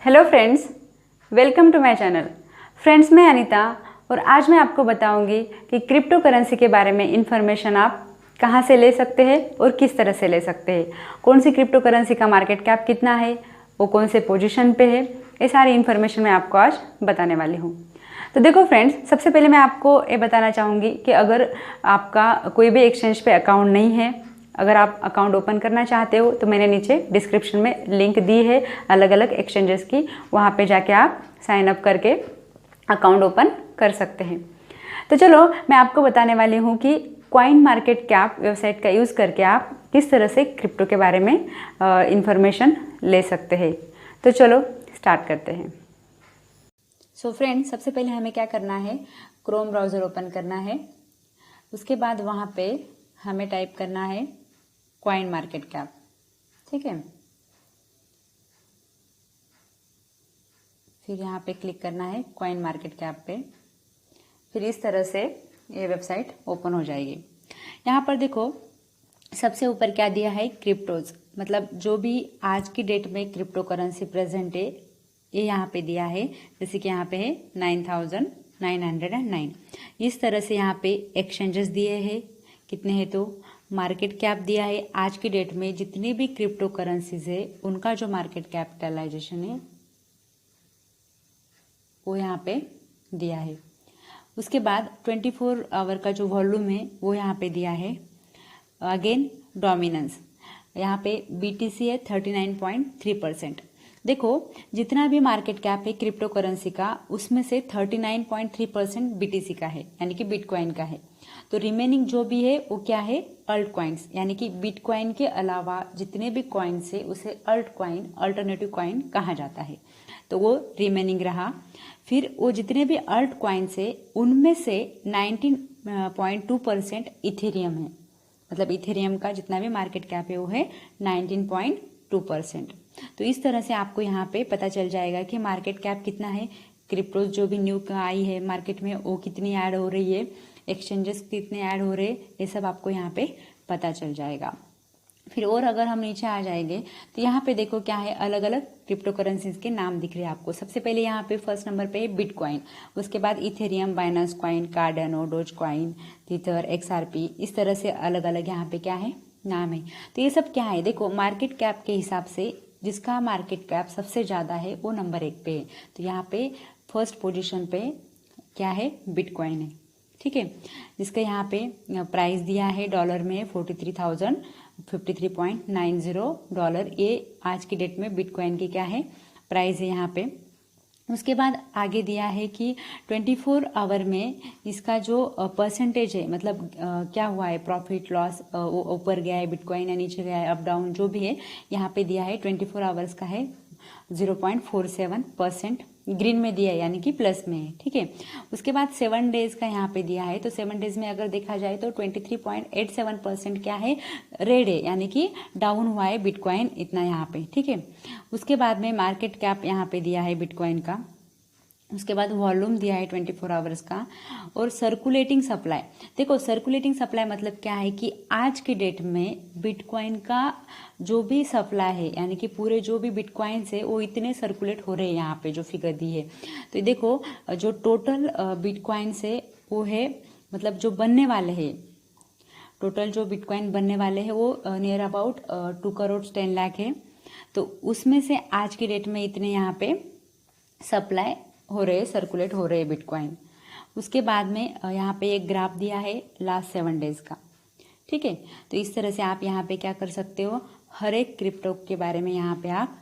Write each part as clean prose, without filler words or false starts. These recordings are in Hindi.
Hello friends, welcome to my channel. Friends, मैं अनीता और आज मैं आपको बताऊंगी कि क्रिप्टो करेंसी के बारे में इंफॉर्मेशन आप कहां से ले सकते हैं और किस तरह से ले सकते हैं। कौन सी क्रिप्टो करेंसी का मार्केट कैप कितना है, वो कौन से पोजीशन पे है, ये सारी इन्फॉर्मेशन मैं आपको आज बताने वाली हूँ। तो देखो फ्रेंड्स, सबसे पहले मैं आपको ये बताना चाहूँगी कि अगर आपका कोई भी एक्सचेंज पे अकाउंट नहीं है, अगर आप अकाउंट ओपन करना चाहते हो तो मैंने नीचे डिस्क्रिप्शन में लिंक दी है अलग अलग एक्सचेंजेस की, वहाँ पे जाके आप साइन अप करके अकाउंट ओपन कर सकते हैं। तो चलो मैं आपको बताने वाली हूँ कि कॉइन मार्केट कैप वेबसाइट का यूज़ करके आप किस तरह से क्रिप्टो के बारे में इंफॉर्मेशन ले सकते हैं। तो चलो स्टार्ट करते हैं। सो फ्रेंड्स, सबसे पहले हमें क्या करना है, क्रोम ब्राउज़र ओपन करना है। उसके बाद वहाँ पे हमें टाइप करना है कॉइन मार्केट कैप। ठीक है, फिर यहाँ पे क्लिक करना है कॉइन मार्केट कैप पे। फिर इस तरह से ये वेबसाइट ओपन हो जाएगी। यहाँ पर देखो सबसे ऊपर क्या दिया है, क्रिप्टोज, मतलब जो भी आज की डेट में क्रिप्टो करेंसी प्रेजेंट है ये यहाँ पे दिया है। जैसे कि यहाँ पे है 9,909। इस तरह से यहाँ पे एक्सचेंजेस दिए हैं कितने हैं, तो मार्केट कैप दिया है आज की डेट में जितनी भी क्रिप्टो करेंसीज है उनका जो मार्केट कैपिटलाइजेशन है वो यहाँ पे दिया है। उसके बाद 24 आवर का जो वॉल्यूम है वो यहाँ पे दिया है। अगेन डोमिनेंस, यहाँ पे BTC है 39.3%। देखो जितना भी मार्केट कैप है क्रिप्टो करेंसी का उसमें से 39.3% BTC का है, यानी कि बिटकॉइन का है। तो रिमेनिंग जो भी है वो क्या है, अल्ट कॉइन्स, यानी कि बिटकॉइन के अलावा जितने भी कॉइन्स है उसे अल्ट कॉइन, अल्टरनेटिव कॉइन कहा जाता है। तो वो रिमेनिंग रहा। फिर वो जितने भी अल्ट कॉइन्स है उनमें से 19.2% इथेरियम है, मतलब इथेरियम का जितना भी मार्केट कैप है वो है 19.2%। तो इस तरह से आपको यहाँ पे पता चल जाएगा कि मार्केट कैप कितना है, क्रिप्टोज जो भी न्यू आई है मार्केट में वो कितनी ऐड हो रही है, एक्सचेंजेस कितने ऐड हो रहे हैं, ये सब आपको यहाँ पे पता चल जाएगा। फिर और अगर हम नीचे आ जाएंगे तो यहाँ पे देखो क्या है, अलग अलग क्रिप्टो करेंसीज के नाम दिख रहे हैं आपको। सबसे पहले यहाँ पे फर्स्ट नंबर पे है बिटकॉइन, उसके बाद Ethereum, Binance coin, Cardano, Doge coin, Tether, XRP, इस तरह से अलग अलग यहाँ पे क्या है, नाम है। तो ये सब क्या है, देखो मार्केट कैप के हिसाब से जिसका मार्केट कैप सबसे ज़्यादा है वो नंबर 1 पे है। तो यहाँ पे फर्स्ट पोजिशन पे क्या है, बिटकॉइन है। ठीक है, जिसका यहाँ पे प्राइस दिया है डॉलर में 43,053.90 डॉलर। ये आज की डेट में बिटकॉइन की क्या है, प्राइस है यहाँ पे। उसके बाद आगे दिया है कि 24 आवर में इसका जो परसेंटेज है, मतलब क्या हुआ है, प्रॉफिट लॉस, वो ऊपर गया है बिटकॉइन या नीचे गया है, अप डाउन जो भी है, यहाँ पे दिया है 24 आवर्स का है 0.47%, ग्रीन में दिया है यानी कि प्लस में है। ठीक है, उसके बाद 7 डेज का यहाँ पे दिया है। तो 7 डेज में अगर देखा जाए तो 23.87% क्या है, रेड है, यानी कि डाउन हुआ है बिटकॉइन इतना यहाँ पे। ठीक है, उसके बाद में मार्केट कैप यहाँ पे दिया है बिटकॉइन का। उसके बाद वॉल्यूम दिया है 24 आवर्स का, और सर्कुलेटिंग सप्लाई। देखो सर्कुलेटिंग सप्लाई मतलब क्या है कि आज की डेट में बिटकॉइन का जो भी सप्लाई है, यानी कि पूरे जो भी बिटकॉइन्स है वो इतने सर्कुलेट हो रहे हैं, यहाँ पे जो फिगर दी है। तो देखो जो टोटल बिटकॉइन्स है वो है, मतलब जो बनने वाले हैं, टोटल जो बिटकॉइन बनने वाले हैं वो नियर अबाउट 2 करोड़ 10 लाख है। तो उसमें से आज की डेट में इतने यहाँ पे सप्लाई हो रहे, सर्कुलेट हो रहे बिटकॉइन। उसके बाद में यहाँ पे एक ग्राफ दिया है लास्ट 7 डेज का। ठीक है, तो इस तरह से आप यहाँ पे क्या कर सकते हो, हर एक क्रिप्टो के बारे में यहाँ पे आप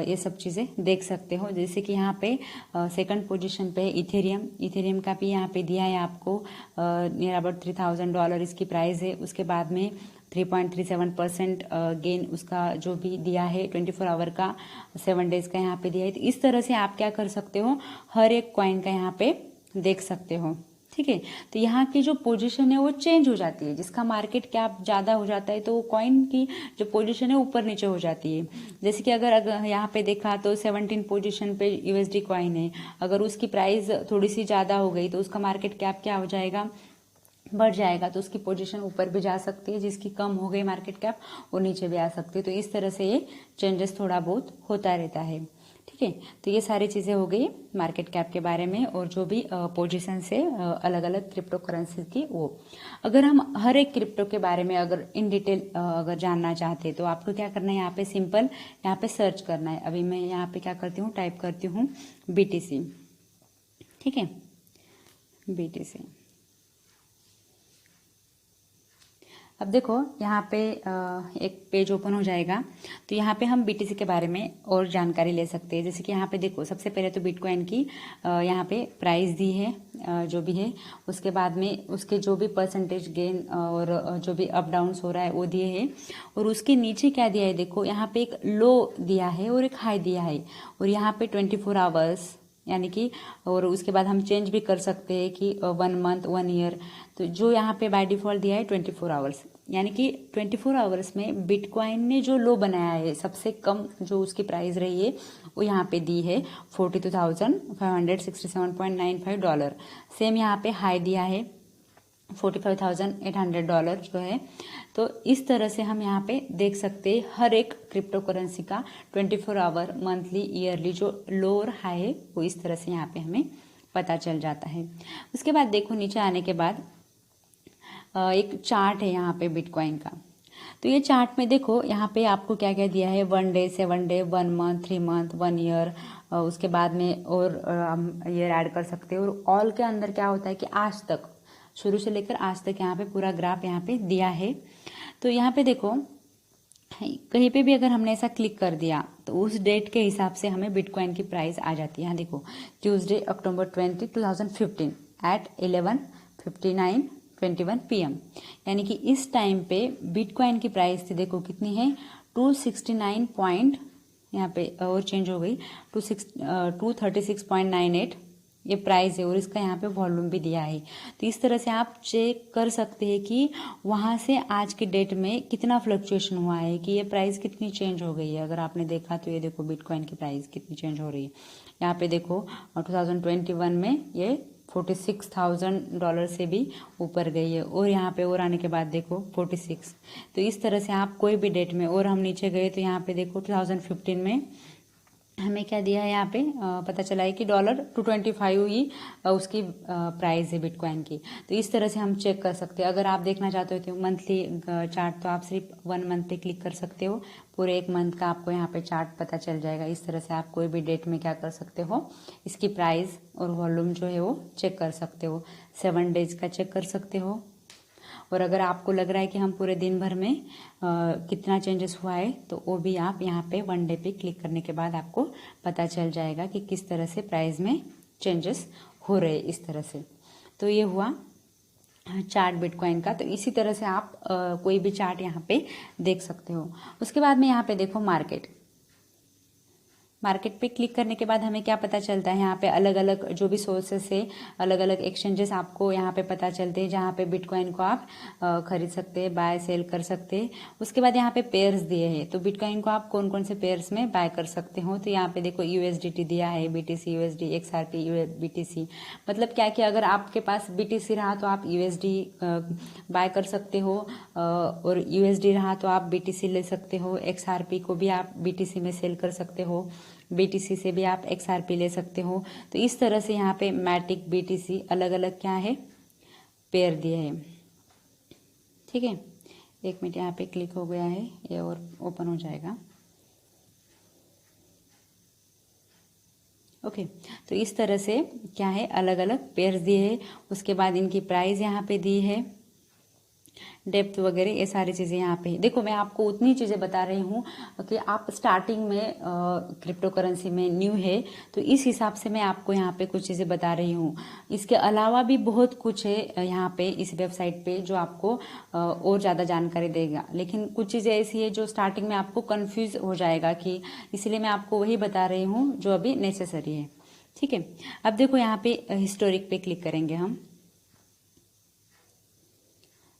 ये सब चीज़ें देख सकते हो। जैसे कि यहाँ पे सेकंड पोजीशन पे इथेरियम, इथेरियम का भी यहाँ पे दिया है आपको नियर अबाउट $3,000 इसकी प्राइस है। उसके बाद में 3.37% गेन उसका जो भी दिया है 24 आवर का, 7 डेज का यहाँ पे दिया है। तो इस तरह से आप क्या कर सकते हो, हर एक कॉइन का यहाँ पे देख सकते हो। ठीक है, तो यहाँ की जो पोजीशन है वो चेंज हो जाती है, जिसका मार्केट कैप ज़्यादा हो जाता है तो वो कॉइन की जो पोजीशन है ऊपर नीचे हो जाती है। जैसे कि अगर यहाँ पे देखा तो 17 पोजीशन पे USD कॉइन है, अगर उसकी प्राइस थोड़ी सी ज़्यादा हो गई तो उसका मार्केट कैप क्या हो जाएगा, बढ़ जाएगा, तो उसकी पोजीशन ऊपर भी जा सकती है। जिसकी कम हो गई मार्केट कैप वो नीचे भी आ सकती है। तो इस तरह से ये चेंजेस थोड़ा बहुत होता रहता है। ठीक है। तो ये सारी चीज़ें हो गई मार्केट कैप के बारे में और जो भी पोजीशन से अलग अलग क्रिप्टो करेंसी की वो। अगर हम हर एक क्रिप्टो के बारे में अगर इन डिटेल अगर जानना चाहते तो आपको क्या करना है, यहाँ पे सिंपल यहाँ पे सर्च करना है। अभी मैं यहाँ पे क्या करती हूँ, टाइप करती हूँ BTC, ठीक है, BTC। अब देखो यहाँ पे एक पेज ओपन हो जाएगा, तो यहाँ पे हम BTC के बारे में और जानकारी ले सकते हैं। जैसे कि यहाँ पे देखो सबसे पहले तो बिटकॉइन की यहाँ पे प्राइस दी है जो भी है, उसके बाद में उसके जो भी परसेंटेज गेन और जो भी अप डाउन्स हो रहा है वो दिए है, और उसके नीचे क्या दिया है देखो, यहाँ पे एक लो दिया है और एक हाई दिया है, और यहाँ पे 24 आवर्स यानी कि, और उसके बाद हम चेंज भी कर सकते हैं कि 1 मंथ 1 ईयर। तो जो यहाँ पे बाय डिफॉल्ट दिया है 24 आवर्स, यानी कि 24 आवर्स में बिटकॉइन ने जो लो बनाया है, सबसे कम जो उसकी प्राइस रही है वो यहाँ पे दी है $42,567.95। सेम यहाँ पे हाई दिया है $45,800 जो है। तो इस तरह से हम यहाँ पे देख सकते हैं हर एक क्रिप्टो करेंसी का 24 आवर, मंथली, ईयरली जो लो और हाई है वो इस तरह से यहाँ पे हमें पता चल जाता है। उसके बाद देखो नीचे आने के बाद एक चार्ट है यहाँ पे बिटकॉइन का। तो ये चार्ट में देखो यहाँ पे आपको क्या क्या दिया है, 1 day, 7 day, 1 month, 3 month, 1 year, उसके बाद में और हम ईयर ऐड कर सकते हैं। और ऑल के अंदर क्या होता है कि आज तक, शुरू से लेकर आज तक यहाँ पे पूरा ग्राफ यहाँ पे दिया है। तो यहाँ पे देखो कहीं पे भी अगर हमने ऐसा क्लिक कर दिया तो उस डेट के हिसाब से हमें बिटकॉइन की प्राइस आ जाती है। यहाँ देखो ट्यूसडे October 20, 2015 एट 11:59:21 PM, यानी कि इस टाइम पे बिटकॉइन की प्राइस थी, देखो कितनी है, 269 पॉइंट, यहाँ पे और चेंज हो गई 236.98 ये प्राइस है, और इसका यहाँ पे वॉल्यूम भी दिया है। तो इस तरह से आप चेक कर सकते हैं कि वहाँ से आज के डेट में कितना फ्लक्चुएशन हुआ है, कि ये प्राइस कितनी चेंज हो गई है। अगर आपने देखा तो ये देखो बिटकॉइन की प्राइस कितनी चेंज हो रही है। यहाँ पे देखो 2021 में ये $46,000 से भी ऊपर गई है, और यहाँ पे और आने के बाद देखो 46। तो इस तरह से आप कोई भी डेट में, और हम नीचे गए तो यहाँ पे देखो 2015 में हमें क्या दिया है, यहाँ पे पता चला है कि $225 ही उसकी प्राइस है बिटकॉइन की। तो इस तरह से हम चेक कर सकते हैं। अगर आप देखना चाहते हो तो मंथली चार्ट, तो आप सिर्फ 1 मंथ पे क्लिक कर सकते हो, पूरे 1 मंथ का आपको यहाँ पे चार्ट पता चल जाएगा। इस तरह से आप कोई भी डेट में क्या कर सकते हो, इसकी प्राइस और वॉल्यूम जो है वो चेक कर सकते हो। 7 डेज का चेक कर सकते हो, और अगर आपको लग रहा है कि हम पूरे दिन भर में कितना चेंजेस हुआ है, तो वो भी आप यहाँ पे 1 डे पे क्लिक करने के बाद आपको पता चल जाएगा कि किस तरह से प्राइस में चेंजेस हो रहे हैं इस तरह से। तो ये हुआ चार्ट बिटकॉइन का। तो इसी तरह से आप कोई भी चार्ट यहाँ पे देख सकते हो। उसके बाद में यहाँ पे देखो मार्केट पे क्लिक करने के बाद हमें क्या पता चलता है, यहाँ पे अलग अलग जो भी सोर्सेस से अलग अलग एक्सचेंजेस आपको यहाँ पे पता चलते हैं, जहाँ पे बिटकॉइन को आप खरीद सकते हैं, बाय सेल कर सकते हैं। उसके बाद यहाँ पे पेयर्स दिए हैं, तो बिटकॉइन को आप कौन कौन से पेयर्स में बाय कर सकते हो। तो यहाँ पे देखो USDT दिया है, BTC USD, XRP BTC, मतलब क्या कि अगर आपके पास BTC रहा तो आप USD बाय कर सकते हो, और USD रहा तो आप BTC ले सकते हो, XRP को भी आप BTC में सेल कर सकते हो, BTC से भी आप XRP ले सकते हो। तो इस तरह से यहाँ पे मैटिक BTC अलग अलग क्या है, पेयर दिए हैं। ठीक है, 1 मिनट, यहाँ पे क्लिक हो गया है, ये और ओपन हो जाएगा। ओके, तो इस तरह से क्या है, अलग अलग पेयर्स दिए हैं। उसके बाद इनकी प्राइस यहाँ पे दी है, डेप्थ वगैरह, ये सारी चीज़ें यहाँ पे। देखो मैं आपको उतनी चीज़ें बता रही हूँ कि आप स्टार्टिंग में क्रिप्टो करेंसी में न्यू है, तो इस हिसाब से मैं आपको यहाँ पे कुछ चीज़ें बता रही हूँ। इसके अलावा भी बहुत कुछ है यहाँ पे इस वेबसाइट पे जो आपको और ज़्यादा जानकारी देगा, लेकिन कुछ चीज़ें ऐसी है जो स्टार्टिंग में आपको कन्फ्यूज हो जाएगा, कि इसलिए मैं आपको वही बता रही हूँ जो अभी नेसेसरी है। ठीक है, अब देखो यहाँ पे हिस्टोरिक पे क्लिक करेंगे हम,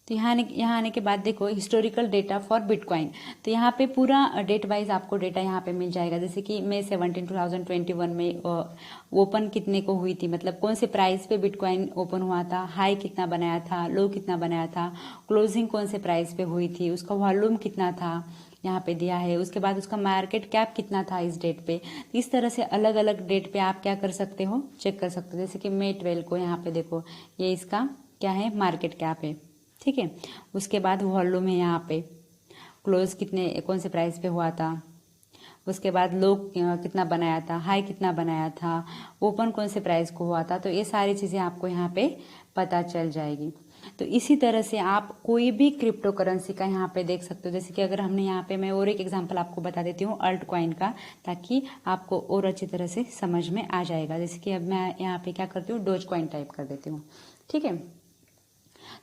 तो यहाँ आने के बाद देखो हिस्टोरिकल डेटा फॉर बिटकॉइन। तो यहाँ पे पूरा डेट वाइज आपको डेटा यहाँ पे मिल जाएगा, जैसे कि May 17, 2021 में ओपन कितने को हुई थी, मतलब कौन से प्राइस पे बिटकॉइन ओपन हुआ था, हाई कितना बनाया था, लो कितना बनाया था, क्लोजिंग कौन से प्राइस पे हुई थी, उसका वॉल्यूम कितना था, यहाँ पे दिया है। उसके बाद उसका मार्केट कैप कितना था इस डेट पे। इस तरह से अलग अलग डेट पे आप क्या कर सकते हो, चेक कर सकते हो। जैसे कि मई 12 को यहाँ पे देखो ये इसका क्या है, मार्केट कैप है, ठीक है। उसके बाद वॉल्यूम है, यहाँ पे क्लोज कितने कौन से प्राइस पे हुआ था, उसके बाद लो कितना बनाया था, हाई कितना बनाया था, ओपन कौन से प्राइस को हुआ था। तो ये सारी चीज़ें आपको यहाँ पे पता चल जाएगी। तो इसी तरह से आप कोई भी क्रिप्टो करेंसी का यहाँ पे देख सकते हो। जैसे कि अगर हमने यहाँ पे, मैं और एक एग्जांपल आपको बता देती हूँ अल्ट कॉइन का, ताकि आपको और अच्छी तरह से समझ में आ जाएगा। जैसे कि अब मैं यहाँ पे क्या करती हूँ, डोज कॉइन टाइप कर देती हूँ, ठीक है।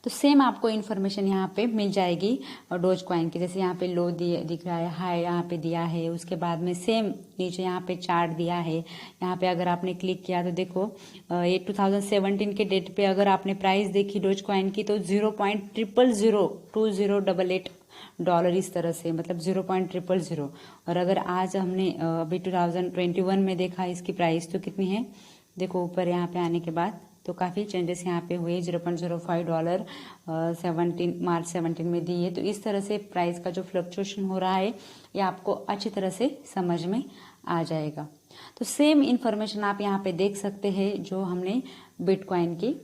तो सेम आपको इन्फॉर्मेशन यहाँ पे मिल जाएगी और डोज कॉइन की। जैसे यहाँ पे लो दिख रहा है, हाई यहाँ पे दिया है, उसके बाद में सेम नीचे यहाँ पे चार्ट दिया है। यहाँ पे अगर आपने क्लिक किया तो देखो ये 2017 के डेट पे अगर आपने प्राइस देखी डोज कॉइन की तो $0.0002088 इस तरह से, मतलब 0.000। और अगर आज हमने अभी 2021 में देखा इसकी प्राइस तो कितनी है, देखो ऊपर यहाँ पे आने के बाद तो काफ़ी चेंजेस यहाँ पे हुए। $0.05 मार्च 17 में दी है। तो इस तरह से प्राइस का जो फ्लक्चुएशन हो रहा है ये आपको अच्छी तरह से समझ में आ जाएगा। तो सेम इन्फॉर्मेशन आप यहाँ पे देख सकते हैं जो हमने बिटकॉइन की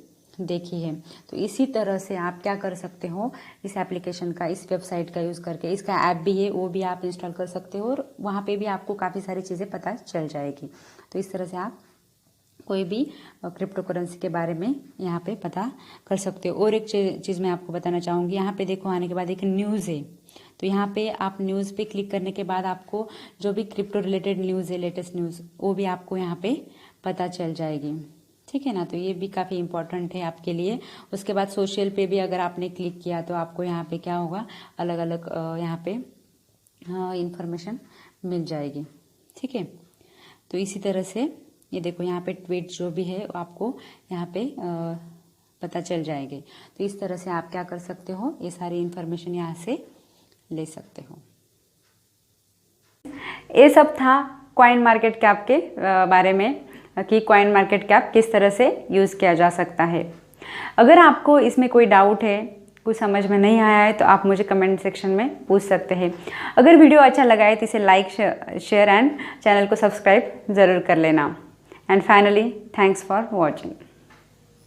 देखी है। तो इसी तरह से आप क्या कर सकते हो, इस एप्लीकेशन का, इस वेबसाइट का यूज़ करके, इसका ऐप भी है वो भी आप इंस्टॉल कर सकते हो और वहाँ पे भी आपको काफ़ी सारी चीज़ें पता चल जाएगी। तो इस तरह से आप कोई भी क्रिप्टो करेंसी के बारे में यहाँ पे पता कर सकते हो। और एक चीज़ मैं आपको बताना चाहूँगी, यहाँ पे देखो आने के बाद एक न्यूज़ है। तो यहाँ पे आप न्यूज़ पे क्लिक करने के बाद आपको जो भी क्रिप्टो रिलेटेड न्यूज़ है, लेटेस्ट न्यूज़, वो भी आपको यहाँ पे पता चल जाएगी, ठीक है ना। तो ये भी काफ़ी इंपॉर्टेंट है आपके लिए। उसके बाद सोशल पे भी अगर आपने क्लिक किया तो आपको यहाँ पे क्या होगा, अलग अलग यहाँ पे इंफॉर्मेशन मिल जाएगी, ठीक है। तो इसी तरह से ये देखो यहाँ पे ट्वीट जो भी है आपको यहाँ पे पता चल जाएंगे। तो इस तरह से आप क्या कर सकते हो, ये सारी इंफॉर्मेशन यहाँ से ले सकते हो। ये सब था कॉइन मार्केट कैप के बारे में कि कॉइन मार्केट कैप किस तरह से यूज़ किया जा सकता है। अगर आपको इसमें कोई डाउट है, कुछ समझ में नहीं आया है तो आप मुझे कमेंट सेक्शन में पूछ सकते हैं। अगर वीडियो अच्छा लगा है तो इसे लाइक, शेयर एंड चैनल को सब्सक्राइब ज़रूर कर लेना। And finally, thanks for watching.